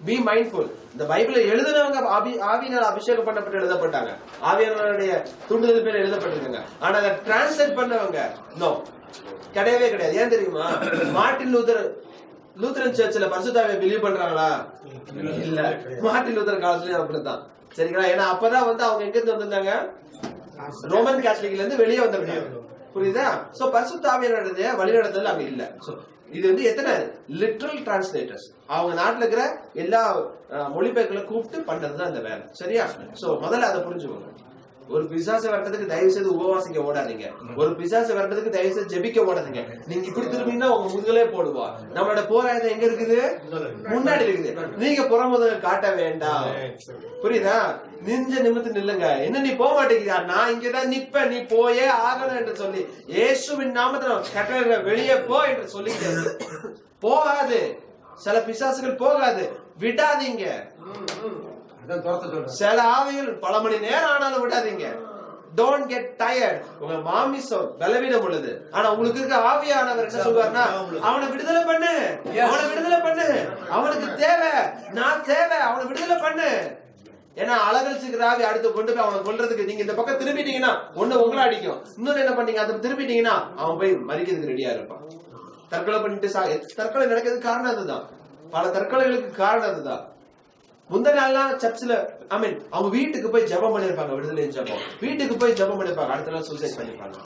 B mindful. இந்த பைபிளை எழுதுனவங்க ஆவியினால் அபிஷேகம் பண்ணப்பட்டு எழுதப்பட்டாங்க, ஆவியானவருடைய தூண்டுதல் பேர் எழுதப்பட்டிருக்காங்க. ஆனா அதை டிரான்ஸ்லேட் பண்ணவங்க நோ, கிடையவே கிடையாது. ஏன் தெரியுமா? மார்ட்டின் லூத்தரன் சர்ச்ல பரிசுத்தாவியை பிலீவ் பண்றாங்களா? இல்ல. மார்ட்டின் லூத்தரன் காலத்துலயும் அப்படித்தான். சரிங்களா? ஏன்னா அப்பதான் அவங்க எங்க இருந்து வந்திருந்தாங்க? ரோமன் கேத்தலிக்ல இருந்து வெளியே வந்திருக்காங்க. புரியுதா? சோ பரிசுத்தாவியனுடைய வழிநடத்தல் அங்க இல்ல. இது எத்தனை லிட்ரல் டிரான்ஸ்லேட்டர்ஸ் அவங்க நாட்டுல இருக்கிற எல்லா மொழிபெயர்களை கூப்பிட்டு பண்றதுதான் இந்த வேலை. சரியா? சோ முதல்ல அதை புரிஞ்சுக்கோங்க. ஒரு பிசாசை வரட்டதுக்கு தயவு செய்து உபவாசிக்க ஓடாதீங்க. ஒரு பிசாசை வரட்டதுக்கு தயவு செய்து ஜெபிக்க ஓடாதீங்க. நீங்க இப்படி திரும்பினா உங்க முதுகலே போடுவா. நம்மளோட போராட்டம் எங்க இருக்குது? முன்னாடி இருக்குது. நீங்க புறமுதுக காட்ட வேண்டாம். புரியுதா? நிஞ்ச நிமித்து நில்லுங்க. என்ன நீ போக மாட்டேங்கிறியா? நான் இங்கதான் நிப்ப, நீ போயே ஆகணும் என்று சொல்லி இயேசுவின் நாமத்துல கட்டளை வெளியே போ என்று சொல்லிட்டு போகாது. சில பிசாசுகள் போகாது, விடாதீங்க. சில ஆவிகள் பல மணி நேரம் ஆனாலும் விடாதீங்க. Don't get tired. உங்க மாமிசம் பலவீனம் உள்ளது. ஆனா உங்களுக்கு இருக்க ஆவியானவர் என்ன சொல்வார்னா, அவனை விடுதலை பண்ணு, அவனை விடுதலை பண்ணு. அவனுக்கு தேவை, நான் தேவை, அவனை விடுதலை பண்ணு. ஏன்னா அலகழிச்சுக்கிற ஆவி அடுத்து கொண்டு போய் அவனை கொல்றதுக்கு நீங்க இந்த பக்கம் திரும்பிட்டீங்கன்னா ஒண்ணு உங்களை அடிக்கும், இன்னொன்னு என்ன பண்ணீங்க அதை திரும்பிட்டீங்கன்னா அவன் போய் மறிக்கிறதுக்கு ரெடியா இருப்பான். தற்கொலை பண்ணிட்டு தற்கொலை நடக்கிறதுக்கு காரணம் அதுதான். பல தற்கொலைகளுக்கு காரணம் அதுதான். முந்தின நாள்லாம் சர்ச்சில் அவங்க வீட்டுக்கு போய் ஜெபம் பண்ணிருப்பாங்க, விடுதலை ஜெபம். வீட்டுக்கு போய் ஜெபம் பண்ணிருப்பாங்க, அடுத்த நாள் சூசைட் பண்ணிருப்பாங்க.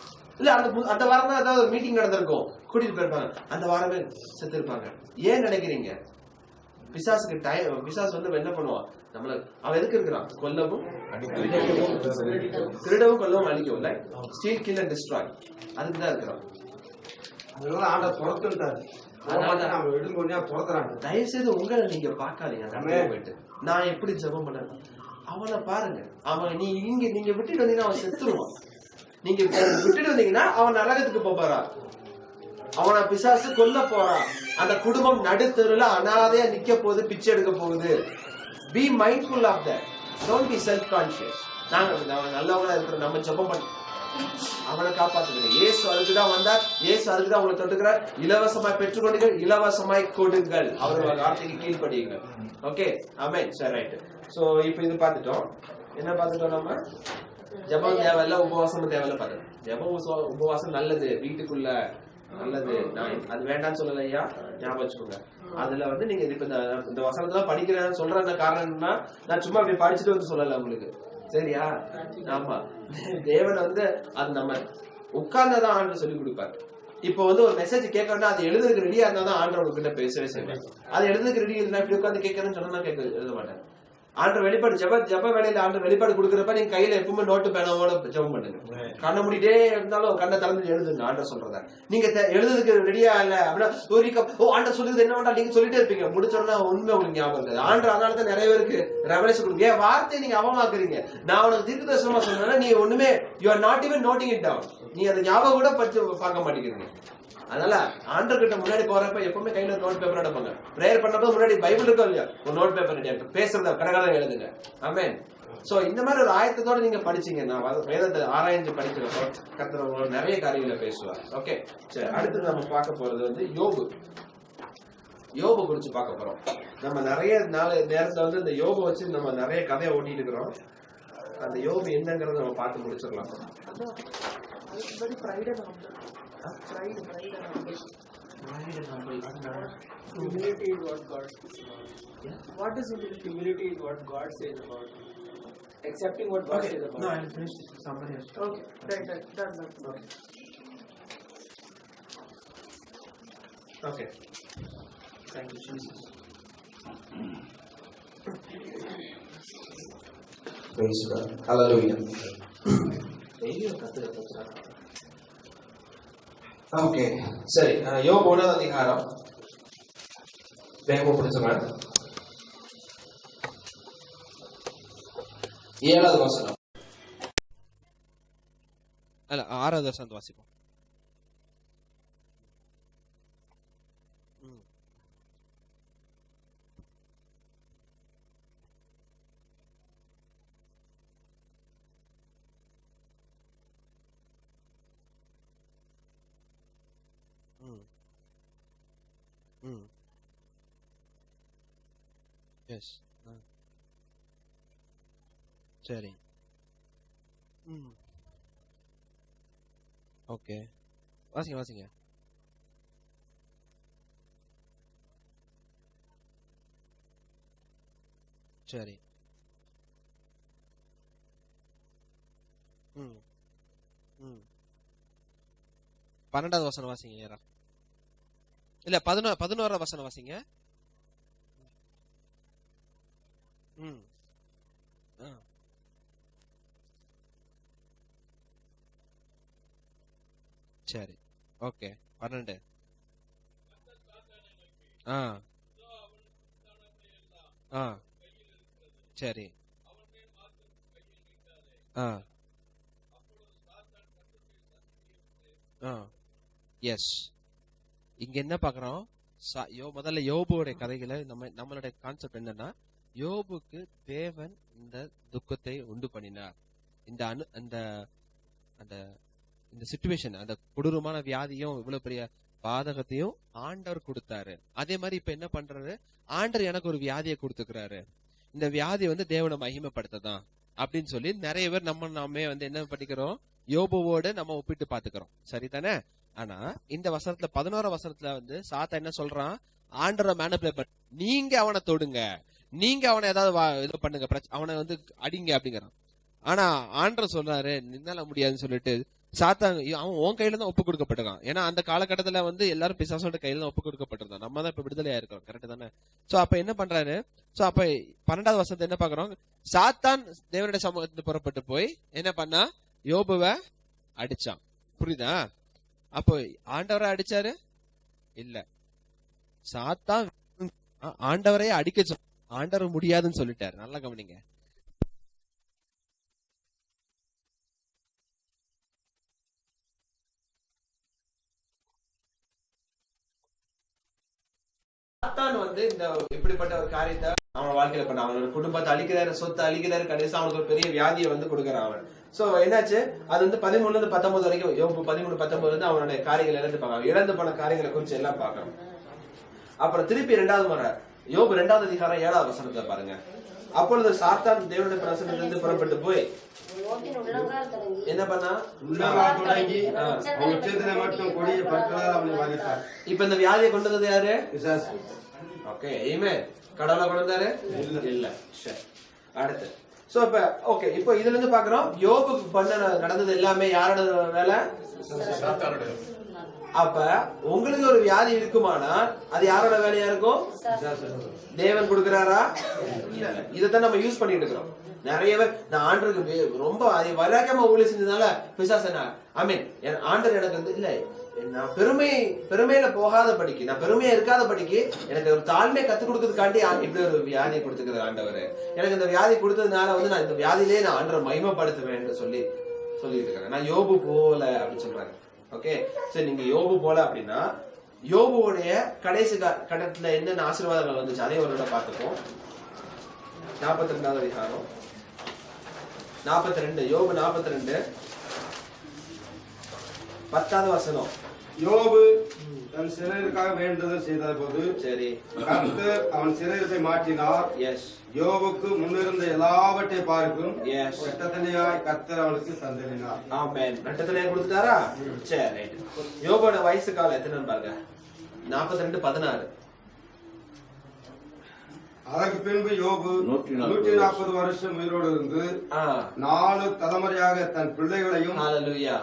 இல்ல அந்த வாரம் தான் ஏதாவது மீட்டிங் நடந்திருக்கும், கூட்டிட்டு போயிருப்பாங்க, அந்த வாரமே செத்து இருப்பாங்க. ஏன் நினைக்கிறீங்க? பிசாசுக்கு பிசாசு என்ன பண்ணுவான்? நம்மள அவன் எதுக்கு இருக்கிறான்? கொல்லவும் திருடவும் கொல்லவும் அழிக்கும். இல்ல, ஸ்டீல் கில் அண்ட் டிஸ்ட்ராய், அதுக்குதான் இருக்கிறான். தயவு செய்து உங்களை நீங்க பாக்காதீங்க. நான் எப்படி ஜெபம் பண்ண அவனை பாருங்க. அவன் நீங்க விட்டுட்டு வந்தீங்கன்னா அவன் செத்துருவான். நீங்க விட்டுட்டு வந்தீங்கன்னா அவன் நரகத்துக்கு போறான். அவனை பிசாசு கொல்ல போறான். அந்த குடும்பம் நடுத்தருல அனாதையா நிக்க போகுது, பிச்சை எடுக்க போகுது. Be mindful of that. Don't be self conscious. நாங்க நல்லவங்களா இருக்கிற நம்ம ஜெபம் பண்ண அவனை காப்பாத்துங்க. இயேசு அதுக்குதான் வந்தார், இயேசு அதுக்குதான் உங்களை தொட்டுக்கிறார். இலவசமாய் பெற்றுக்கொண்டீர்கள், இலவசமாய் கொடுங்கள், அவரோட வார்த்தைக்கு கீழ்படியுங்கள். ஓகே, ஆமென். சரி, ரைட். சோ இப்ப இது பார்த்துட்டோம். என்ன பார்த்துட்டோம்? நம்ம ஜெபம் தேவையில்ல, உபவாசமும் தேவையில்ல பார்த்துட்டோம். ஜெபம் உபவாசம் நல்லது, வீட்டுக்குள்ள நல்லது. நான் அது வேண்டாம்னு சொல்லல ஐயா, ஞாபகம் வச்சுக்கோங்க. அதுல நீங்க இப்ப இந்த வசனத்தான் படிக்கிறேன்னு சொல்ற காரணம் என்னன்னா, நான் சும்மா அப்படி படிச்சுட்டு சொல்லல உங்களுக்கு. சரியா? ஆமா, தேவன் அது நம்ம உட்கார்ந்தாதான் ஆண்டு சொல்லி கொடுப்பாரு. இப்போ ஒரு மெசேஜ் கேட்கணும்னா அது எழுதுறதுக்கு ரெடியா இருந்தாதான் ஆண்டவர் உங்ககிட்ட பேசவே செய்வேன். அது எழுதுறதுக்கு ரெடி இருந்தா இப்படி உட்காந்து கேட்கறேன்னு சொன்னா எழுத மாட்டேன். ஆண்டு வெளிப்பாடு ஜெப வேலையில ஆண்டு வெளிப்பாடு கொடுக்குறப்ப நீங்க கையில எப்பவுமே நோட்டு பேனாவோட ஜெபம் பண்ணுங்க. கண்ணை மூடிட்டே இருந்தாலும் கண்ணை திறந்து எழுதுங்க ஆண்டர் சொல்றத. நீங்க எழுதுறதுக்கு ரெடியா இல்ல அப்படின்னா ஆண்டர் சொல்லுறது என்ன வேண்டாம் நீங்க சொல்லிட்டே இருப்பீங்க. முடிச்சோன்னா உண்மை உங்களுக்கு ஞாபகம் இருக்காது. ஆண்டர் அதனாலதான் நிறைய பேருக்கு ரெவலேஷன் கொடுங்க. ஏன் வார்த்தையை நீங்க அவமாக்குறீங்க? நான் உனக்கு தீர்க்கதரிசனமா சொன்னா நீ ஒண்ணுமே you are not even noting it down. நீ அதை ஞாபகம் கூட பார்க்க மாட்டேங்கிறீங்க. அதனால ஆண்டர் கிட்ட முன்னாடி போறப்ப எப்பவுமே கையில நோட் பேப்பர் எடுப்பாங்க. பிரேயர் பண்ணப்ப முன்னாடி பைபிள் இருக்கோ இல்லையா, ஒரு நோட் பேப்பர் ரெடியா இருக்கு, பேசுறத கடகடை எழுதுங்க. ஆமென். சோ இந்த மாதிரி ஒரு ஆயத்தத்தோட நீங்க படிச்சீங்கன்னா, வேதத்தை ஆராய்ந்து படிக்கிறப்போ கர்த்தர் நிறைய காரியங்களை பேசுவார். ஓகே, சரி. அடுத்து நம்ம பார்க்க போறது யோபு குறிச்சு பார்க்க போறோம். நம்ம நிறைய நேரத்துல இந்த யோபு வச்சு நம்ம நிறைய கதையை ஓட்டிட்டு இருக்கிறோம். அந்த யோபு என்னங்கறத நம்ம பார்த்து முடிச்சிடலாம். Pride and humble. Humility is what God says about. Yeah? What is humility? Humility is what God says about. Accepting what God says about. No, I'll finish this with somebody else. Okay, right. Done. Okay. Thank you, Jesus. Praise God. Hallelujah. Okay, சரி. யோபு 1ஆம் அதிகாரம் வேகமா படிச்சுங்க. 7வது வசனம். அல்ல, 6வது வசனம் வாசிப்போம். எஸ். சரி. ஓகே, வாசிங்க வாசிங்க. சரி. 12வது வசனம் வாசிங்க நேரா. இல்ல 11வது வசனம் வாசிங்க. சரி, ஓகே. 12. சரி. எஸ். இங்க என்ன பாக்குறோம்? முதல்ல யோபுடைய கதைகளை நம்மளுடைய கான்செப்ட் என்னன்னா, யோபுக்கு தேவன் இந்த துக்கத்தை உண்டு பண்ணினார். இந்த சிச்சுவேஷன், அந்த கொடூரமான வியாதியும் இவ்வளவு பெரிய பாதகத்தையும் ஆண்டவர் கொடுத்தாரு. அதே மாதிரி இப்ப என்ன பண்றாரு? ஆண்டவர் எனக்கு ஒரு வியாதியை கொடுத்துக்கிறாரு. இந்த வியாதி தேவனை மகிமைப்படுத்ததான் அப்படின்னு சொல்லி நிறைய பேர் நாமே என்ன பண்ணிக்கிறோம்? யோபுவோட நம்ம ஒப்பிட்டு பாத்துக்கிறோம். சரிதானே? ஆனா இந்த வசனத்துல 11வது வசனத்துல சாத்தா என்ன சொல்றான்? ஆண்டரை மேனிபுலேட் பண்ண, நீங்க அவனை தொடுங்க, நீங்க அவனை ஏதாவது இது பண்ணுங்க, அவனை அடிங்க அப்படிங்கிறான். ஆனா ஆண்டர் சொல்றாரு நின்னால முடியாதுன்னு சொல்லிட்டு சாத்தா அவன் உன் கையில தான் ஒப்பு கொடுக்கப்பட்டிருக்கான். ஏன்னா அந்த காலகட்டத்துல எல்லாரும் பிசாசோட கையில தான் ஒப்பு கொடுக்கப்பட்டிருந்தான். நம்ம தான் இப்ப விடுதலையா இருக்கிறோம். கரெக்ட் தானே? சோ அப்ப என்ன பண்றாரு? சோ அப்ப 12வது வசனத்தை என்ன பாக்குறோம்? சாத்தான் தேவனுடைய சமூகத்துல புறப்பட்டு போய் என்ன பண்ணா? யோபுவை அடிச்சான். புரியுதா? அப்போ ஆண்டவரை அடிச்சாரு இல்ல, சாத்தான் ஆண்டவரையே அடிக்க ஆண்டவர் முடியாதுன்னு சொல்லிட்டாரு. நல்லா கவனிங்க. இந்த இப்படிப்பட்ட ஒரு காரியத்தை அவன் வாழ்க்கையில பண்ண, அவனோட குடும்பத்தை அழிக்கிறாரு, சொத்தை அழிக்கிறாரு, கடைசி அவனுக்கு ஒரு பெரிய வியாதியை கொடுக்கறான் அவன். சோ என்னாச்சு? அது 13 to 19 வரைக்கும், யோபு 13-19 அவனுடைய காரியங்கள் இழந்து இழந்து போன காரியங்களை குறிச்சு எல்லாம் பாக்கணும். அப்புறம் திருப்பி 2வது முறை யோபு 2வது அதிகாரம் 7வது வசனத்தை பாருங்க. அப்பொழுது சாத்தான் தேவனுடைய பிரசன்னத்திலிருந்து புறப்பட்டு போய் என்ன பண்ணா? இப்ப இந்த வியாதியை கொண்டு வந்தது யாரு? ஓகே, கடவுளை கொண்டு வந்தாரு இல்ல. அடுத்து சோ இப்ப ஓகே, இப்போ இதுல இருந்து பாக்குறோம் யோபுக்கு நடந்தது எல்லாமே யாரோட வேலை? அப்ப உங்களுக்கு ஒரு வியாதி இருக்குமானா அது யாரோட வேலையா இருக்கும்? தேவன் கொடுக்கிறாரா? இதைத்தான் நம்ம யூஸ் பண்ணிட்டு இருக்கிறோம். நிறைய பேர் நான் ஆண்டருக்கு ரொம்ப வராக்கமா ஊழிய செஞ்சதுனால பிசாசு ஆண்டர் எனக்கு இல்ல, நான் பெருமையில போகாத படிக்கு, நான் பெருமையா இருக்காத படிக்கு எனக்கு ஒரு தாழ்மையை கத்துக் கொடுக்கறதுக்காண்டி இப்படி ஒரு வியாதியை கொடுத்துக்கிறது ஆண்டவர். எனக்கு இந்த வியாதி கொடுத்ததுனால நான் இந்த வியாதியிலே நான் ஆண்டரை மகிமைப்படுத்துவேன் சொல்லிட்டு இருக்கிறேன். நான் யோபு போல அப்படின்னு சொல்றாங்க. ஓகே, சரி, நீங்க யோபு போல அப்படின்னா யோபுடைய கடைசி கட்டத்துல என்னென்ன ஆசீர்வாதங்கள் வந்துச்சு அதே ஒரு பார்த்துப்போம். 42வது அதிகாரம் 42, யோபு 42 10வது வசனம். யோபு தன் சிறையிருக்காக வேண்டுதல் செய்த போது சரி கர்த்தர் அவன் சிறையிருப்பை மாற்றினார். எஸ். யோபுக்கு முன்னிருந்த எல்லாவற்றை பார்க்கும் இரட்டத்தனையாய் கர்த்தர் அவனுக்கு தந்தளினார். ஆமென். இரட்டத்தனையாய் கொடுத்துட்டாரா? சரி, ரைட். யோபோட வயசு காலம் எத்தனைன்னு பாருங்க. 42-16. அதற்கு பின்பு யோபு 140 வருஷம் உயிரோடு இருந்து 4 தலைமுறையாக தன் பிள்ளைகளையும்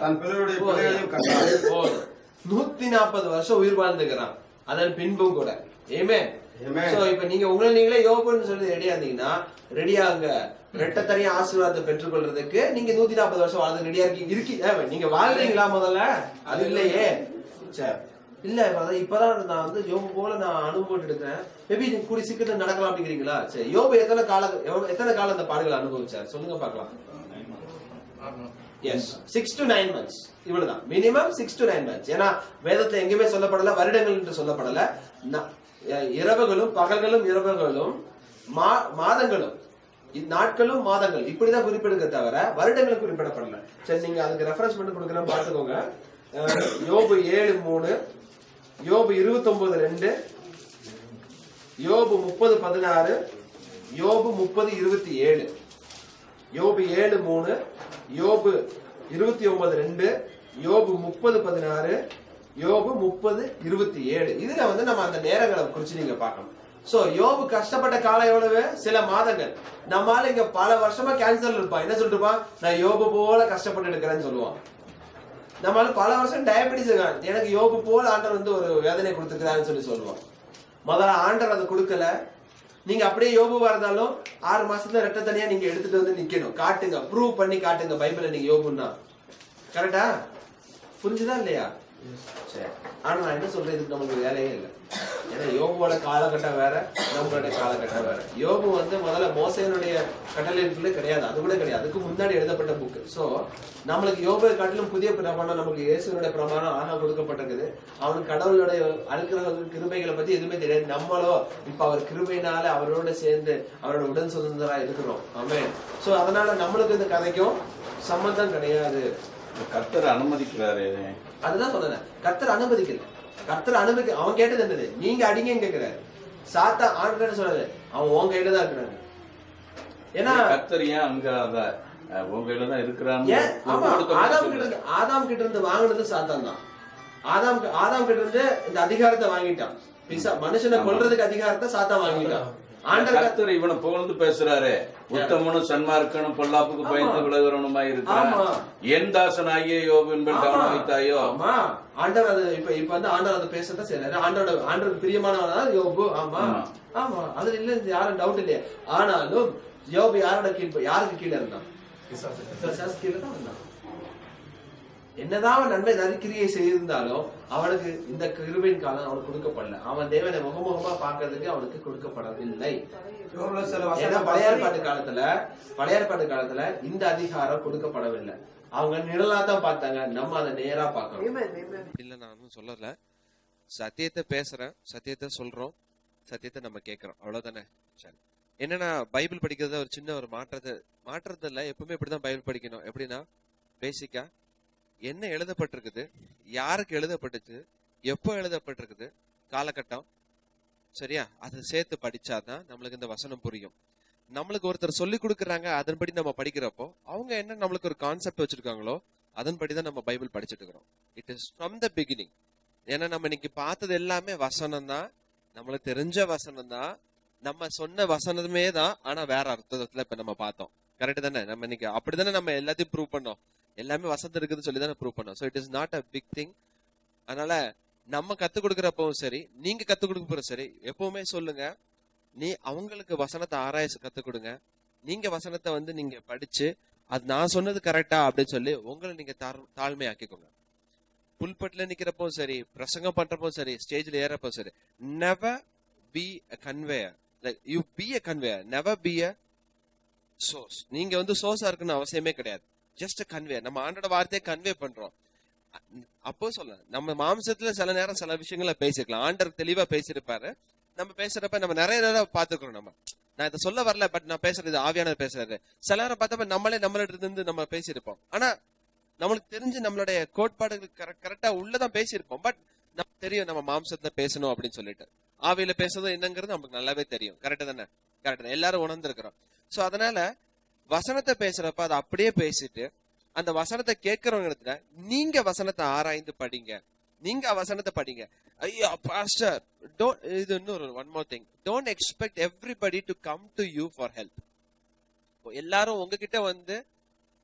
தன் பிள்ளைகளுடைய பிள்ளைகளையும் கண்டார். 140 வருஷம் உயிர் வாழ்ந்துக்கிறான். அதன் பின்பும் கூட. இப்ப நீங்க உங்களை நீங்களே யோபுன்னு சொல்லி ரெடியா இருந்தீங்கன்னா ரெடியாங்க. ரெட்டத்தனைய ஆசீர்வாதத்தை பெற்றுக் கொள்றதுக்கு நீங்க 140 வருஷம் வாழ்ந்து ரெடியா இருக்கீங்க. நீங்க வாழ்றீங்களா? முதல்ல அது இல்லையே. சரி, இல்ல இப்பதான் நான் யோபு போல நான் அனுபவம் எடுக்கிறேன். மேபி கூடி சீக்கிரம் நடக்கலாம் அப்படிங்கிறீங்களா? சரி, யோபு எத்தனை காலம் அந்த பாடுகளை அனுபவிச்சார் சொல்லுங்க பாக்கலாம். Yes, 6 to 9 months. இவ்வளவுதான் மினிமம் 6 to 9 months. ஏன்னா வேதத்துல எங்கேயுமே சொல்லப்படல வருடங்கள் என்று சொல்லப்படல. இரவுகளும் பகல்களும் இரவுகளும் மாதங்களும் நாட்களும் மாதங்கள் இப்படிதான் குறிப்பிடுங்க தவிர வருடங்களும் குறிப்பிடப்படல. சரி, நீங்க அதுக்கு ரெஃபரன்ஸ் பண்ணி கொடுக்குறேன் பாத்துக்கோங்க. யோபு 7:3, யோபு 29:2, யோபு 30:16, யோபு 30:27, யோபு 7:3, யோபு 29:2, யோபு 30:16, யோபு 30:27. இதுல வந்து நம்ம அந்த நேரங்களை குறிச்சு நீங்க பார்க்கணும். சோ யோபு கஷ்டப்பட்ட காலம் எவ்வளவு? சில மாதங்கள். நம்மால இங்க பல வருஷமா கேன்சர் இருப்பான். என்ன சொல்லிருப்பான்? நான் யோபு போல கஷ்டப்பட்டு இருக்கிறேன்னு சொல்லுவான். நம்மளால பல வருஷம் டயபெட்டிஸ் இருக்கான். எனக்கு யோபு போல ஆண்டவர் வந்து ஒரு வேதனை கொடுத்துக்கிறான்னு சொல்லுவான். முதல்ல ஆண்டவர் அதை கொடுக்கல. நீங்க அப்படியே யோபுவா இருந்தாலும் 6 மாசத்துல ரெட்ட தனியா நீங்க எடுத்துட்டு வந்து நிக்கணும். காட்டுங்க, ப்ரூவ் பண்ணி காட்டுங்க பைபிள்ல நீங்க யோபுன்னா. கரெக்டா? புரிஞ்சுதா இல்லையா? சரி. ஆனா நான் என்ன சொல்றேன், இதுக்கு நமக்கு வேலையே இல்லை. ஏன்னா யோபுவோட காலகட்டம் வேற, நம்மளுடைய காலகட்டம் வேற. யோபு வந்து முதல்ல மோசேனுடைய கட்டளைக்குள்ளே கிடையாது, அது கூட கிடையாது, அதுக்கு முன்னாடி எழுதப்பட்ட புக். சோ நம்மளுக்கு யோபுவை காட்டிலும் புதிய பிரமாணம் நமக்கு இயேசுனுடைய பிரமாணம் ஆக கொடுக்கப்பட்டிருக்குது. அவனுக்கு கடவுளுடைய அழுக்கிற கிருபைகளை பத்தி எதுவுமே தெரியாது. நம்மளோ இப்ப அவர் கிருபையினால அவரோட சேர்ந்து அவரோட உடன் சுதந்திரா இருக்கிறோம். ஆமென். சோ அதனால நம்மளுக்கு இந்த கதைக்கும் சம்பந்தம் கிடையாது. கர்த்தர் அனுமதிக்கிறாரு. அதுதான் சொன்னேன், கர்த்தர் அனுமதிக்கல. கர்த்தர் அனுமதிக்க, அவன் கேட்டது என்னது? நீங்க அடிங்கன்னு கேட்கிறாரு. சாத்தா ஆண்டு சொன்னது அவன் உன் கையில தான் இருக்கிறாங்க. ஏன்னா கர்த்தர் ஏன் அங்க உங்க கையில தான் இருக்கிறான்னு. ஆமா, ஆதாம் கிட்ட இருந்து வாங்கினது சாத்தான் தான். ஆதாம் கிட்ட இருந்து இந்த அதிகாரத்தை வாங்கிட்டான். மனுஷனை கொல்றதுக்கு அதிகாரத்தை சாத்தான் வாங்கிட்டான். கர்த்தர் இவனை புகழ்ந்து பேசுறாரு. உத்தமனும் சன்மார்க்கனும் பொல்லாப்புக்கு பயந்து விலகிறவனுமா இருக்கிறான். என் தாசனாகிய யோபின் மேல் கவனம் வைத்தாயோ. ஆமா, ஆண்டவர் அது இப்ப வந்து ஆண்டவர் அதை பேசத்தான் செய்யறாரு. ஆண்டவர் பிரியமானவனா யோபு. ஆமா ஆமா, அதுல இல்ல, யாரும் டவுட் இல்லையா. ஆனாலும் யோபு யாருக்கு கீழே இருந்தான்? கீழே தான் இருந்தான். என்னதான் நன்மை நரிக்கிரியை செய்திருந்தாலும் அவனுக்கு இந்த கிருபையின் காலம் அவனுக்கு கொடுக்கப்படல. அவன் தேவனை முகமுகமா பாக்குறதுக்கு அவனுக்கு கொடுக்கப்படவில்லை. பழைய ஏற்பாட்டு காலத்துல இந்த அதிகாரம் கொடுக்கப்படவில்லை. அவங்க நிழலா தான் பார்த்தாங்க, நம்ம அதை நேரா பார்க்கணும். இல்ல நான் சொல்லல, சத்தியத்தை பேசுறேன், சத்தியத்தை சொல்றோம், சத்தியத்தை நம்ம கேட்கிறோம், அவ்வளவுதானே. சரி, என்னன்னா பைபிள் படிக்கிறத ஒரு சின்ன ஒரு மாற்றத்தை இல்ல, எப்பவுமே இப்படிதான் பைபிள் படிக்கணும். எப்படின்னா பேசிக்கா என்ன எழுதப்பட்டிருக்குது, யாருக்கு எழுதப்பட்டுச்சு, எப்போ எழுதப்பட்டிருக்குது, காலகட்டம், சரியா, அதை சேர்த்து படிச்சாதான் நம்மளுக்கு இந்த வசனம் புரியும். நம்மளுக்கு ஒருத்தர் சொல்லி கொடுக்குறாங்க, அதன்படி நம்ம படிக்கிறப்போ அவங்க என்ன நம்மளுக்கு ஒரு கான்செப்ட் வச்சிருக்காங்களோ அதன்படிதான் நம்ம பைபிள் படிச்சுட்டு இருக்கிறோம். It is from the beginning. ஏன்னா நம்ம இன்னைக்கு பார்த்தது எல்லாமே வசனம் தான், நம்மளுக்கு தெரிஞ்ச வசனம் தான், நம்ம சொன்ன வசனமே தான், ஆனா வேற அர்த்தத்துல இப்ப நம்ம பார்த்தோம். கரெக்ட் தானே? நம்ம இன்னைக்கு அப்படித்தானே நம்ம எல்லாத்தையும் ப்ரூவ் பண்ணோம். எல்லாமே வசந்தம் இருக்குதுன்னு சொல்லி தானே ப்ரூவ் பண்ணோம். So it is not a big thing. அதனால நம்ம கத்துக் கொடுக்குறப்பவும் சரி, நீங்க கத்துக் கொடுக்க போற சரி, எப்பவுமே சொல்லுங்க, நீ அவங்களுக்கு வசனத்தை ஆராய கத்துக் கொடுங்க. நீங்க வசனத்தை வந்து நீங்க படிச்சு அது நான் சொன்னது கரெக்டா அப்படின்னு சொல்லி உங்களை நீங்க தாழ்மை ஆக்கிக்கோங்க. புல்பட்ல நிக்கிறப்போ சரி, பிரசங்கம் பண்றப்போ சரி, ஸ்டேஜ்ல ஏறப்போ சரி, never be a conveyor. Like you be a conveyor, never be a source. நீங்க வந்து சோர்ஸா இருக்குன்னு அவசியமே கிடையாது. Just convey. நம்ம ஆண்டோட வார்த்தையை கன்வே பண்றோம். அப்போ சொல்ல நம்ம மாம்சத்துல சில நேரம் சில விஷயங்களை பேசிருக்கலாம். ஆண்டர் தெளிவா பேசியிருப்பாரு. நம்ம பேசுறப்ப நம்ம நிறைய நேரம் பாத்துக்கிறோம். நான் இதை சொல்ல வரல, பட் நான் பேசுறது ஆவியானவர் பேசுறாரு. சில நேரம் பார்த்தப்ப நம்மளோட இருந்து நம்ம பேசியிருப்போம். ஆனா நம்மளுக்கு தெரிஞ்சு நம்மளுடைய கோட்பாடுகள் கரெக்டா உள்ளதான் பேசியிருப்போம். பட் நமக்கு தெரியும் நம்ம மாம்சத்துல பேசணும் அப்படின்னு சொல்லிட்டு. ஆவியில பேசுறது என்னங்கிறது நமக்கு நல்லாவே தெரியும். கரெக்டா தானே? கரெக்ட். எல்லாரும் உணர்ந்திருக்கிறோம். சோ அதனால வசனத்தை பேசுறப்ப அதை அப்படியே பேசிட்டு அந்த வசனத்தை கேட்கிறவங்க இடத்துல நீங்க வசனத்தை ஆராய்ந்து படிங்க. நீங்க வசனத்தை படிங்க. ஐயா பாஸ்டர், இது இன்னொரு one more thing, don't expect everybody to come to you for help. எல்லாரும் உங்ககிட்ட வந்து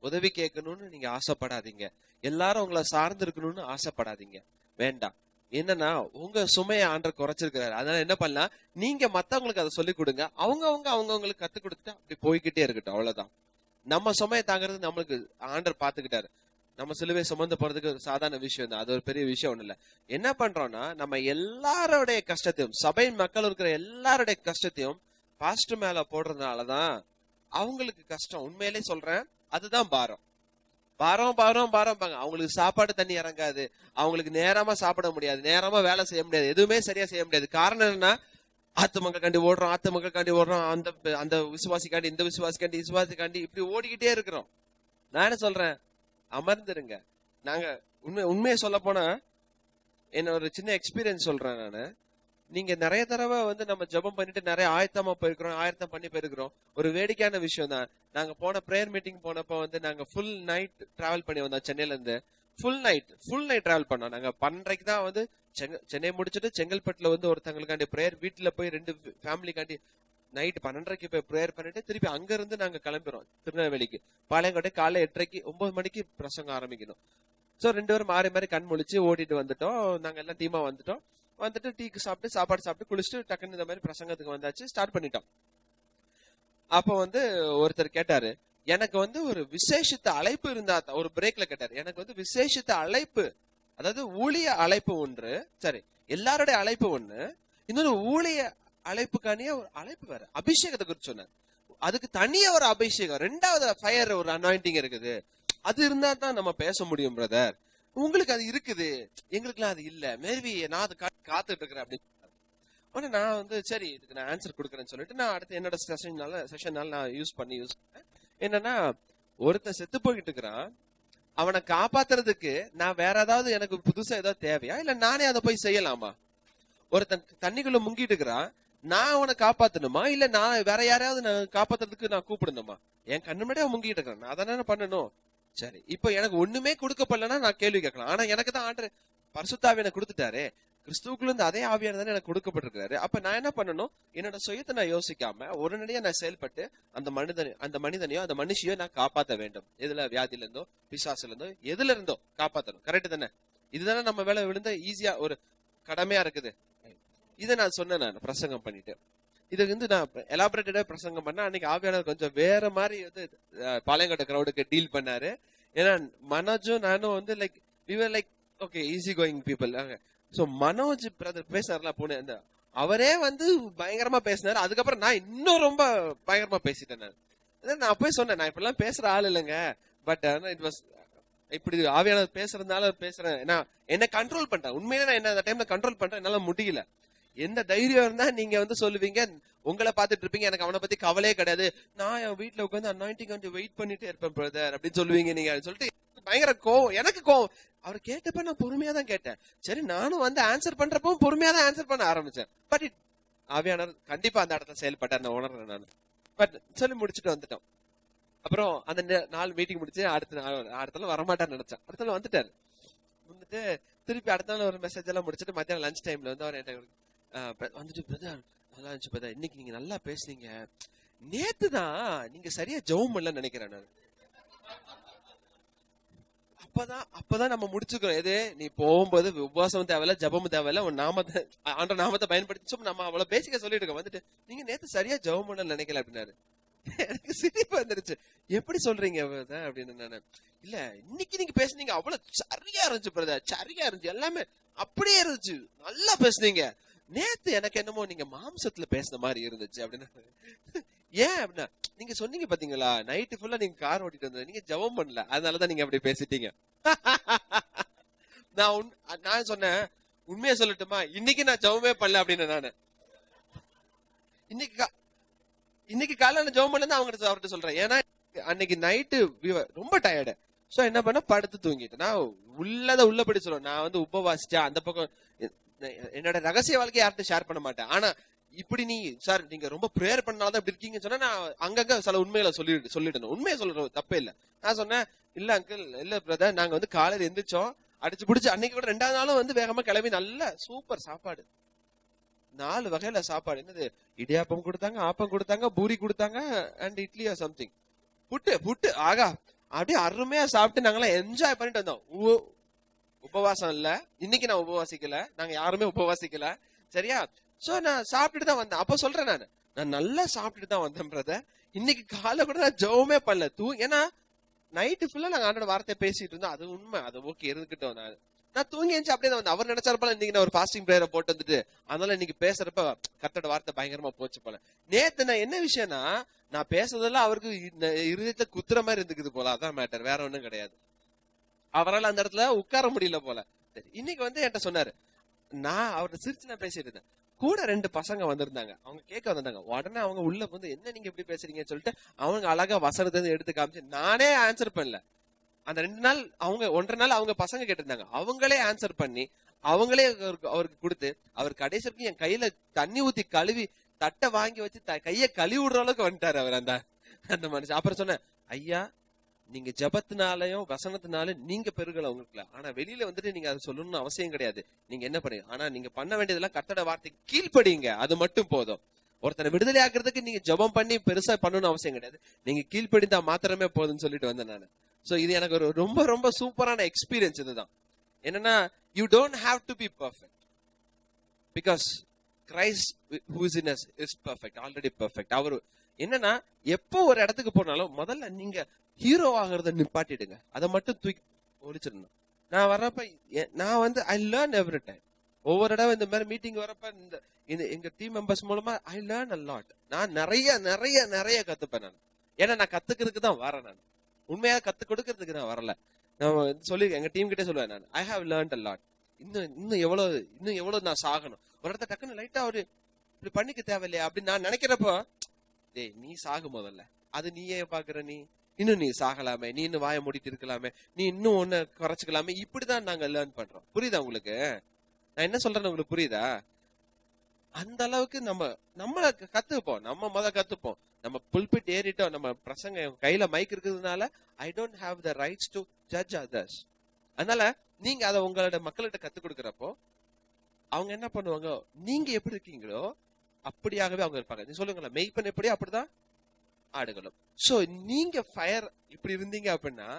உதவி கேட்கணும்னு நீங்க ஆசைப்படாதீங்க. எல்லாரும் உங்களை சார்ந்து இருக்கணும்னு ஆசைப்படாதீங்க. வேண்டாம். என்னன்னா உங்க சுமையை ஆண்டர் குறைச்சிருக்கிறாரு. அதனால என்ன பண்ணலாம், நீங்க மத்தவங்களுக்கு அதை சொல்லிக் கொடுங்க. அவங்களுக்கு கத்து கொடுத்துட்டு அப்படி போய்கிட்டே இருக்கட்டும். அவ்வளவுதான். நம்ம சுமையை தாங்கிறது நம்மளுக்கு ஆண்டர் பாத்துக்கிட்டாரு. நம்ம சிலுவை சுமந்து போறதுக்கு ஒரு சாதாரண விஷயம் தான், அது ஒரு பெரிய விஷயம் ஒண்ணு இல்ல. என்ன பண்றோம்னா நம்ம எல்லாருடைய கஷ்டத்தையும், சபையின் மக்கள் இருக்கிற எல்லாருடைய கஷ்டத்தையும் பாஸ்டர் மேல போடுறதுனாலதான் அவங்களுக்கு கஷ்டம். உண்மையிலே சொல்றேன், அதுதான் பாரம். பாரம் பாரம் பாரம் பாங்க. அவங்களுக்கு சாப்பாடு தண்ணி இறங்காது, அவங்களுக்கு நேரமா சாப்பிட முடியாது, நேரமா வேலை செய்ய முடியாது, எதுவுமே சரியா செய்ய முடியாது. காரணம் என்னன்னா, ஆத்து மக்கள் காண்டி ஓடுறோம், அந்த விசுவாசிக்காண்டி, இந்த விசுவாசிக்காண்டி இப்படி ஓடிக்கிட்டே இருக்கிறோம். நான் என்ன சொல்றேன், அமர்ந்துருங்க. நாங்க உண்மையை சொல்ல போனா, என்ன ஒரு சின்ன எக்ஸ்பீரியன்ஸ் சொல்றேன். நீங்க நிறைய தடவை வந்து நம்ம ஜெபம் பண்ணிட்டு நிறைய ஆயத்தம் பண்ணி போயிருக்கிறோம். ஒரு வேடிக்கையான விஷயம் தான். நாங்க போன பிரேயர் மீட்டிங் போனப்போ வந்து நாங்க ஃபுல் நைட் டிராவல் பண்ணி வந்தோம். சென்னையில இருந்து ஃபுல் நைட் டிராவல் பண்ணோம். நாங்க 12:30 தான் வந்து சென்னை முடிச்சுட்டு செங்கல்பட்டுல வந்து ஒருத்தங்களுக்காண்டி பிரேயர், வீட்டுல போய் 2 ஃபேமிலிக்காண்டி நைட் 12:30 போய் பிரேயர் பண்ணிட்டு திருப்பி அங்க இருந்து நாங்க கிளம்பிடுறோம் திருநெல்வேலிக்கு. பாளையங்கோட்டை காலை 8:30 9 மணிக்கு பிரசங்கம் ஆரம்பிக்கணும். சோ 2 பேரும் மாறி மாறி கண் முழிச்சு ஓடிட்டு வந்துட்டோம். நாங்க எல்லாம் டீமா வந்துட்டு டீக்கு சாப்பிட்டு சாப்பாடு சாப்பிட்டு குளிச்சுட்டு டக்குன்னு இந்த மாதிரி பிரசங்கத்துக்கு வந்தாச்சு, ஸ்டார்ட் பண்ணிட்டோம். அப்ப வந்து ஒருத்தர் கேட்டாரு, எனக்கு வந்து ஒரு விசேஷித்த அழைப்பு இருந்தா, ஒரு பிரேக்ல கேட்டாரு, எனக்கு வந்து விசேஷித்த அழைப்பு, அதாவது ஊழிய அழைப்பு ஒன்று, சரி எல்லாருடைய அழைப்பு ஒண்ணு, இன்னொரு ஊழிய அழைப்புக்கானிய ஒரு அழைப்பு வேற, அபிஷேகத்தை குறிச்சு சொன்னார். அதுக்கு தனியா ஒரு அபிஷேகம், 2வது ஃபயர், ஒரு அனாயிண்டிங் இருக்குது. அது இருந்தா தான் நம்ம பேச முடியும் பிரதர். உங்களுக்கு அது இருக்குது, எங்களுக்குலாம் அது இல்ல, மேபி நான் அது காத்துட்டு இருக்கிறேன் அப்படின்னு. நான் வந்து சரி இதுக்கு நான் ஆன்சர் கொடுக்குறேன்னு சொல்லிட்டு நான் அடுத்து என்னோட செஷன்னால நான் யூஸ் பண்ணேன். என்னன்னா, ஒருத்தன் செத்து போயிட்டு இருக்கிறான், அவனை காப்பாத்துறதுக்கு நான் வேற ஏதாவது எனக்கு புதுசா ஏதாவது தேவையா, இல்ல நானே அதை போய் செய்யலாமா? ஒருத்தன் தண்ணிக்குள்ள முங்கிட்டு இருக்கிறான், நான் அவனை காப்பாத்தணுமா, இல்ல நான் வேற யாரையாவது நான் காப்பாத்துறதுக்கு நான் கூப்பிடணுமா? என் கண்ணு முன்னாடி அவன் முங்கிட்டு இருக்கான், நான் அதானே பண்ணணும். சரி, இப்ப எனக்கு ஒண்ணுமே கொடுக்கப்படலன்னா நான் கேள்வி கேட்கலாம். ஆனா எனக்கு தான் ஆண்டு பரிசுத்தாவியை கொடுத்துட்டாரு, கிறிஸ்துவுக்குள்ள இருந்து அதே ஆவியான தானே எனக்கு கொடுக்கப்பட்டிருக்காரு. அப்ப நான் என்ன பண்ணணும்? என்னோட சுயத்தை நான் யோசிக்காம உடனடியா நான் செயல்பட்டு அந்த மனிதனையோ அந்த மனுஷியோ நான் காப்பாற்ற வேண்டும். எதுல? வியாதியில இருந்தோ, பிசாசுல இருந்தோ, எதுல இருந்தோ காப்பாற்றணும். கரெக்ட் தானே? இதுதானே நம்ம வேலை விழுந்த ஈஸியா ஒரு கடமையா இருக்குது. இதை நான் சொன்னேன், நான் பிரசங்கம் பண்ணிட்டு. இது வந்து நான் எலாபரேட்டடா பிரசங்கம் பண்ண அன்னைக்கு ஆவியானவர் கொஞ்சம் வேற மாதிரி வந்து பாளையங்கோட்டை கிரௌடுக்கு டீல் பண்ணாரு. ஏன்னா மனோஜும் நானும் வந்து like we were like okay easy going people. So Manoj brother பேசாருல போனே, அந்த அவரே வந்து பயங்கரமா பேசினாரு. அதுக்கப்புறம் நான் இன்னும் ரொம்ப பயங்கரமா பேசிட்டேன். நான் போய் சொன்னேன், நான் இப்ப எல்லாம் பேசுற ஆள் இல்லைங்க, பட் இட் வாஸ் இப்படி ஆவியானவர் பேசுறதுனால பேசுறேன். நான் என்ன கண்ட்ரோல் பண்றேன், உண்மையிலே நான் என்ன அந்த டைம்ல கண்ட்ரோல் பண்றேன், என்னால முடியல. எந்த தைரியம் இருந்தா நீங்க வந்து சொல்லுவீங்க, உங்களை பாத்துட்டு இருப்பீங்க, எனக்கு அவனை பத்தி கவலையே கிடையாது, நான் என் வீட்டுல உட்காந்து அனாயிண்டிங் வந்து வெயிட் பண்ணிட்டே இருப்பேன் பிரதர் அப்படின்னு சொல்லுவீங்க நீங்க சொல்லிட்டு பயங்கர கோவம். எனக்கு கோவம். அவர் கேட்டப்ப நான் பொறுமையா தான் கேட்டேன். சரி, நானும் வந்து ஆன்சர் பண்றப்போ பொறுமையா தான் ஆன்சர் பண்ண ஆரம்பிச்சேன். பட் ஆவியானவர் கண்டிப்பா அந்த இடத்துல செயல்பட்டார், நான் உணர்றேன் நான். பட் சொல்லி முடிச்சுட்டு வந்துட்டோம். அப்புறம் அந்த 4 மீட்டிங் முடிச்சு அடுத்த நாள் வரமாட்டான்னு நினைச்சேன். அடுத்த நாள் வந்துட்டாரு. வந்துட்டு திருப்பி அடுத்த நாள் ஒரு மெசேஜ் எல்லாம் முடிச்சுட்டு மத்தியானம் லஞ்ச் டைம்ல வந்து அவர் என்கிட்ட வந்துட்டு, பிரதர் நல்லா இருந்துச்சு பிரதர், இன்னைக்கு நீங்க நல்லா பேசுனீங்க, நேத்து தான் நீங்க சரியா ஜெபம் பண்ணலன்னு நினைக்கிறேன் நான். அப்பதான் நம்ம முடிச்சுக்கிறோம். எது? நீ போகும்போது உபவாசம் தேவையில்ல, ஜபமும் தேவையில்ல, உன் நாமத்தை ஆண்ட நாமத்தை பயன்படுத்தி நம்ம அவ்வளவு பேசிக்க சொல்லிட்டு இருக்கோம். வந்துட்டு நீங்க நேத்து சரியா ஜெபம் பண்ணல நினைக்கல அப்படின்னாரு. எனக்கு சிரிப்பு வந்துருச்சு. எப்படி சொல்றீங்க அப்படின்னு. நானு இல்ல, இன்னைக்கு நீங்க பேசுனீங்க அவ்வளவு சரியா இருந்துச்சு பிரதர், சரியா இருந்துச்சு, எல்லாமே அப்படியே இருந்துச்சு, நல்லா பேசுனீங்க. நேத்து எனக்கு என்னமோ நீங்க மாம்சத்துல பேசுன மாதிரி இருந்துச்சு அப்படின்னு. ஏன் அப்படின்னா, நீங்க சொன்னீங்க பாத்தீங்களா, நைட்டு ஃபுல்லா நீங்க கார் ஓட்டிட்டு வந்தது, நீங்க ஜெபம் பண்ணல, அதனாலதான் நீங்க அப்படி பேசிட்டீங்க. நான் சொன்னேன், உண்மையா சொல்லட்டுமா, இன்னைக்கு நான் ஜெபமே பண்ணல அப்படின்னு. நானு இன்னைக்கு காலையில நான் ஜெபம் பண்ணல அவர்கிட்ட சொல்றேன். ஏன்னா அன்னைக்கு நைட்டு ரொம்ப டயர்டு. சோ என்ன பண்ண, படுத்து தூங்கிட்டேன். நான் உள்ளபடி சொல்லுவேன், நான் வந்து உபவாசிச்சேன். அந்த பக்கம் என்னோட ரகசிய வாழ்க்கையை யார்கிட்ட ஷேர் பண்ண மாட்டேன். ஆனா இப்படி நீ சார் நீங்க ரொம்ப பிரேயர் பண்ணாதான் இப்படி இருக்கீங்கன்னு சொன்னா நான் அங்கங்க சில உண்மைகளை சொல்லிடணும். உண்மையை சொல்றது தப்பே இல்ல. நான் சொன்னேன், இல்ல அங்கிள், இல்ல பிரதர், நாங்க வந்து காலையில எந்திரிச்சோம், அடிச்சு பிடிச்சு அன்னைக்கு கூட 2வது நாளும் வந்து வேகமா கிளம்பி நல்ல சூப்பர் சாப்பாடு, 4 வகையில சாப்பாடு. என்னது? இடியாப்பம் கொடுத்தாங்க, ஆப்பம் கொடுத்தாங்க, பூரி கொடுத்தாங்க, அண்ட் இட்லி ஆர் சம்திங், புட்டு ஆகா, அப்படியே அருமையா சாப்பிட்டு நாங்கெல்லாம் என்ஜாய் பண்ணிட்டு வந்தோம். உபவாசம் இல்ல, இன்னைக்கு நான் உபவாசிக்கல, நாங்க யாருமே உபவாசிக்கல, சரியா? சோ நான் சாப்பிட்டுட்டு தான் வந்தேன். அப்ப சொல்றேன், நான் நல்லா சாப்பிட்டுட்டு தான் வந்தேன் பிரதர். இன்னைக்கு காலை கூட நான் ஜெபமே பண்ணல, ஏன்னா நைட்டு ஃபுல்லா நாங்க ஆண்டோட வார்த்தை பேசிட்டு இருந்தோம். அது உண்மை, அது ஓகே இருந்துகிட்டோம். நான் தூங்கி எழுந்து அப்படியே தான் வந்தேன். அவர் நினைச்சாருப்பா இன்னைக்கு நான் ஒரு ஃபாஸ்டிங் பிரேயரை போட்டு வந்துட்டு, அதனால இன்னைக்கு பேசுறப்ப கர்த்தரோட வார்த்தை பயங்கரமா போச்சு போல. நேத்து நான் என்ன விஷயம்னா, நான் பேசுறதெல்லாம் அவருக்கு இருதயத்துல குத்துற மாதிரி இருந்துக்குது போல, அதான் மேட்டர், வேற ஒண்ணும் கிடையாது. அவரால் அந்த இடத்துல உட்கார முடியல போல. சரி, இன்னைக்கு வந்து என்கிட்ட சொன்னாரு, நான் அவர்கிட்ட சிரிச்சு நான் பேசிட்டு இருந்தேன். கூட 2 பசங்க வந்திருந்தாங்க, அவங்க கேட்க வந்திருந்தாங்க. உடனே அவங்க உள்ள வந்து என்ன நீங்க எப்படி பேசுறீங்கன்னு சொல்லிட்டு அவங்க அழகா வசனத்தை எடுத்து காமிச்சு, நானே ஆன்சர் பண்ணல, அந்த 2 நாள் அவங்க 1.5 நாள் அவங்க பசங்க கேட்டிருந்தாங்க, அவங்களே ஆன்சர் பண்ணி அவங்களே அவருக்கு கொடுத்து, அவர் கடைசிக்கு என் கையில தண்ணி ஊத்தி கழுவி தட்டை வாங்கி வச்சு கைய கழுவி விடுற அளவுக்கு வந்துட்டாரு அவர் அந்த மனுஷன். அப்புறம் சொன்னேன், ஐயா நீங்க ஜபத்தினாலையும் வசனத்தினாலும் நீங்க பெருகல உங்களுக்கு, ஆனா வெளியில வந்துட்டு நீங்க அதை சொல்லணும்னு அவசியம் கிடையாது. நீங்க என்ன பண்ணுங்க, ஆனா நீங்க பண்ண வேண்டியதெல்லாம் கர்த்தரோட வார்த்தை கீழ்ப்படிங்க, அது மட்டும் போதும். ஒருத்தனை விடுதலை ஆக்குறதுக்கு நீங்க ஜபம் பண்ணி பெருசா பண்ணணும்னு அவசியம் கிடையாது, நீங்க கீழ்ப்படிந்தா மாத்திரமே போதும்னு சொல்லிட்டு வந்தேன் நானு. சோ இது எனக்கு ஒரு ரொம்ப ரொம்ப சூப்பரான எக்ஸ்பீரியன்ஸ். இதுதான் என்னன்னா, you don't have to be perfect because Christ who is in us is perfect, already perfect. அவரு என்னன்னா எப்போ ஒரு இடத்துக்கு போனாலும் முதல்ல நீங்க ஹீரோ ஆகிறத நிப்பாட்டிடுங்க, அதை மட்டும் தூக்கி ஒழிச்சிடணும். நான் வர்றப்ப நான் வந்து ஐ லேர்ன் எவ்ரி டைம். ஒவ்வொரு இடம் இந்த மாதிரி மீட்டிங் வரப்ப இந்த எங்க டீம் மெம்பர்ஸ் மூலமா ஐ லேர்ன் a lot. நான் நிறைய நிறைய நிறைய கத்துப்பேன் நான். ஏன்னா நான் கத்துக்கிறதுக்கு தான் வரேன். நான் உண்மையா கத்து கொடுக்கறதுக்கு நான் வரல. நான் சொல்லி எங்க டீம் கிட்டே சொல்லுவேன், நான் I have learned a lot. இன்னும் எவ்வளவு நான் சாகணும். ஒரு இடத்த டக்குன்னு லைட்டா ஒரு இப்படி பண்ணிக்க தேவையில்லையா அப்படின்னு நான் நினைக்கிறப்போ, டேய் நீ சாகு முதல்ல, அது நீயே பாக்குற, நீ இன்னும் நீ சாகலாமே, நீ இன்னும் வாய மூடிட்டு இருக்கலாமே, நீ இன்னும் ஒண்ணு குறைச்சிக்கலாமே. இப்படிதான் நாங்க லேர்ன் பண்றோம். புரியுதா உங்களுக்கு? நான் என்ன சொல்றேன்னு உங்களுக்கு புரியுதா? அந்த அளவுக்கு நம்ம கத்துப்போம், நம்ம கத்துப்போம். நம்ம புல்பிட் ஏறிட்டோம், நம்ம பிரசங்க கையில மைக் இருக்கிறதுனால I don't have the rights to judge others. அதனால நீங்க அதை உங்களோட மக்கள்கிட்ட கத்து கொடுக்கறப்போ அவங்க என்ன பண்ணுவாங்க, நீங்க எப்படி இருக்கீங்களோ அப்படியாகவே அவங்க இருப்பாங்க. நீ சொல்லுங்களேன், மெய்ப்பன் எப்படியோ அப்படிதான் ஆடுகளும். சோ நீங்க ஃபயர் இப்படி இருந்தீங்க அப்படின்னா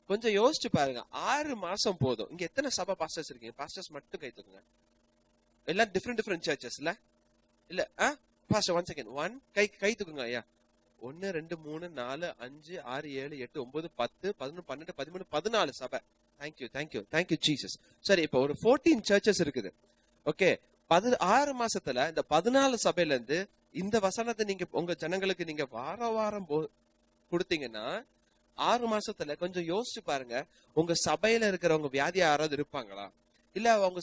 கொஞ்சம் யோசிச்சு பாருங்க. 6 மாசம் போதும். இங்க எத்தனை சபை பாஸ்டர்ஸ் இருக்கீங்க? பாஸ்டர்ஸ் மட்டும் கை தூக்குங்க. எல்லாம் டிஃப்ரெண்ட் சர்ச்சஸ்ல இல்ல பாஸ்டர் 1 செகண்ட் 1 கை தூக்குங்க ஐயா. 1 2 3 4 5 6 7 8 9 10 11 12 13 14 சபை. Thank you Jesus. சரி, இப்போ ஒரு 14 சர்ச்சஸ் இருக்குது. ஓகே, 6 மாசத்துல இந்த 14 சபையில இருந்து இந்த வசனத்தை நீங்க உங்க ஜனங்களுக்கு நீங்க வாரம் கொடுத்தீங்கன்னா 6 மாசத்துல கொஞ்சம் யோசிச்சு பாருங்க, உங்க சபையில இருக்கிறவங்க வியாதியா யாராவது இருப்பாங்களா? இல்ல உங்க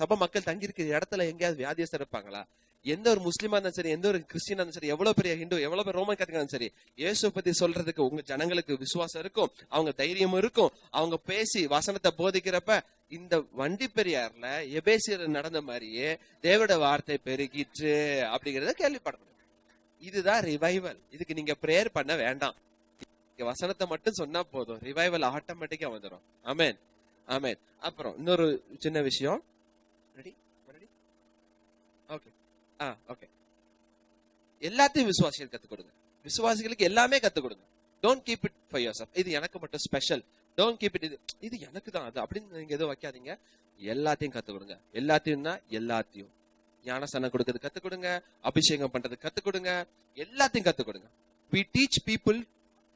சபை மக்கள் தங்கி இருக்கிற இடத்துல எங்கேயாவது வியாதியஸ்தர் இருப்பாங்களா? எந்த ஒரு முஸ்லீமா இருந்தாலும் சரி, எந்த ஒரு கிறிஸ்டியனா இருந்தாலும் சரி, எவ்வளவு பெரிய ஹிந்து, எவ்வளவு பெரிய ரோமன் கத்தகா இருந்தாலும் சரி, இயேசு பத்தி சொல்றதுக்கு உங்க ஜனங்களுக்கு விசுவாசம் இருக்கும், அவங்க தைரியமும் இருக்கும். அவங்க பேசி வசனத்தை போதிக்கிறப்ப இந்த வண்டி பெரியார்ல எபேசியர் நடந்த மாதிரியே தேவட வார்த்தை பெருகிற்று அப்படிங்கறத கேள்விப்படணும். இதுதான் ரிவைவல். இதுக்கு நீங்க பிரேயர் பண்ண வேண்டாம், வசனத்தை மட்டும் சொன்னா போதும், ரிவைவல் ஆட்டோமேட்டிக்கா வந்துடும். ஆமென் ஆமென். அப்புறம் இன்னொரு சின்ன விஷயம். ரெடி? Okay okay. எல்லாத்தையும் விசுவாசிகள் கத்துக் கொடுங்க. விசுவாசிகளுக்கு எல்லாமே கத்துக் கொடுங்க. Don't keep it for yourself. இது எனக்கு மட்டும் ஸ்பெஷல், டோன்ட் கீப் இட், இது எனக்கு தான் அது அப்படின்னு நீங்க எதுவும் வைக்காதீங்க. எல்லாத்தையும் கத்துக் கொடுங்க. எல்லாத்தையும் ஞானஸ்தானம் கொடுக்கறது கத்துக் கொடுங்க, அபிஷேகம் பண்றது கத்துக் கொடுங்க, எல்லாத்தையும் கத்துக் கொடுங்க. We teach people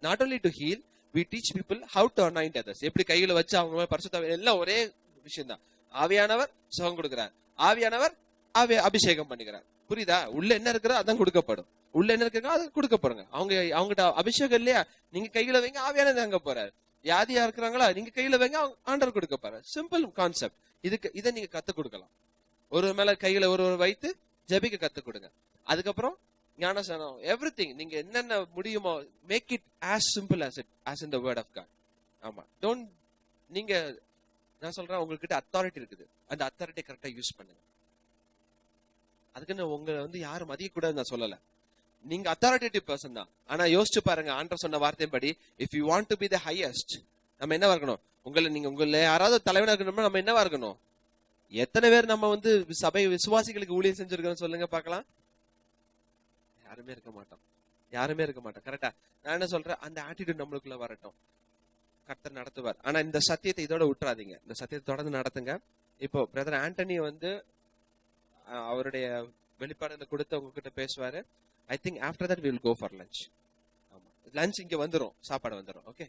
not only to heal, we teach people how to anoint others. எப்படி கையில வச்சு அவங்க பரிசுத்த எல்லாம் ஒரே விஷயம் தான். ஆவியானவர் சுகம் கொடுக்கிறார், ஆவியானவர் அபிஷேகம் பண்ணுகிறார். புரியுதா? உள்ள என்ன இருக்கிறோ அதான் கொடுக்கப்படும், உள்ள என்ன இருக்கிறோ அது கொடுக்கப்படுங்க. அவங்ககிட்ட அபிஷேகம் இல்லையா, நீங்க கையில வைங்க, ஆவியானவர் அங்க போறாரு. வியாதியா இருக்கிறாங்களா, நீங்க கையில வைங்க, ஆண்டவர் கொடுக்க போறாரு. Simple concept. இதை நீங்க கத்துக் கொடுக்கலாம். ஒரு மேல கையில ஒரு வைத்து ஜெபிக்க கத்துக் கொடுங்க. அதுக்கப்புறம் ஞானஸ்நானம், எவ்ரிதிங் நீங்க என்னென்ன முடியுமோ make it as simple as in the word of God. ஆமா, டோன்ட் நீங்க நான் சொல்றேன், உங்ககிட்ட அத்தாரிட்டி இருக்குது, அந்த அத்தாரிட்டி கரெக்டா யூஸ் பண்ணுங்க. அதுக்குன்னு உங்களை யாரும் மதிக்க கூடாது நான் சொல்லல, நீங்க அத்தாரிட்டேட்டிவ் பர்சன் தான். ஆனா யோசிச்சு பாருங்க, ஆண்டவர் சொன்ன வார்த்தையின்படி if you want to be the highest, நம்ம என்னவா இருக்கணும்? உங்களை யாராவது தலைவனா இருக்கணும்னா நம்ம என்னவா இருக்கணும்? எத்தனை பேர் நம்ம சபை விசுவாசிகளுக்கு ஊழியம் செஞ்சிருக்கோம் சொல்லுங்க பாக்கலாம்? யாருமே இருக்க மாட்டோம். கரெக்டா? நான் என்ன சொல்றேன், அந்த ஆட்டிடியூட் நம்மளுக்குள்ள வரட்டும், கர்த்தர் நடத்துவார். ஆனா இந்த சத்தியத்தை இதோட விட்டுறாதீங்க, இந்த சத்தியத்தை தொடர்ந்து நடத்துங்க. இப்போ பிரதர் ஆண்டனி அவருடைய வெளிப்பாடுகளை கொடுத்து உங்ககிட்ட பேசுவாரு. I think after that we will go for lunch. ஆமா, லஞ்ச் இங்க வந்துரும், சாப்பாடு வந்துரும். ஓகே.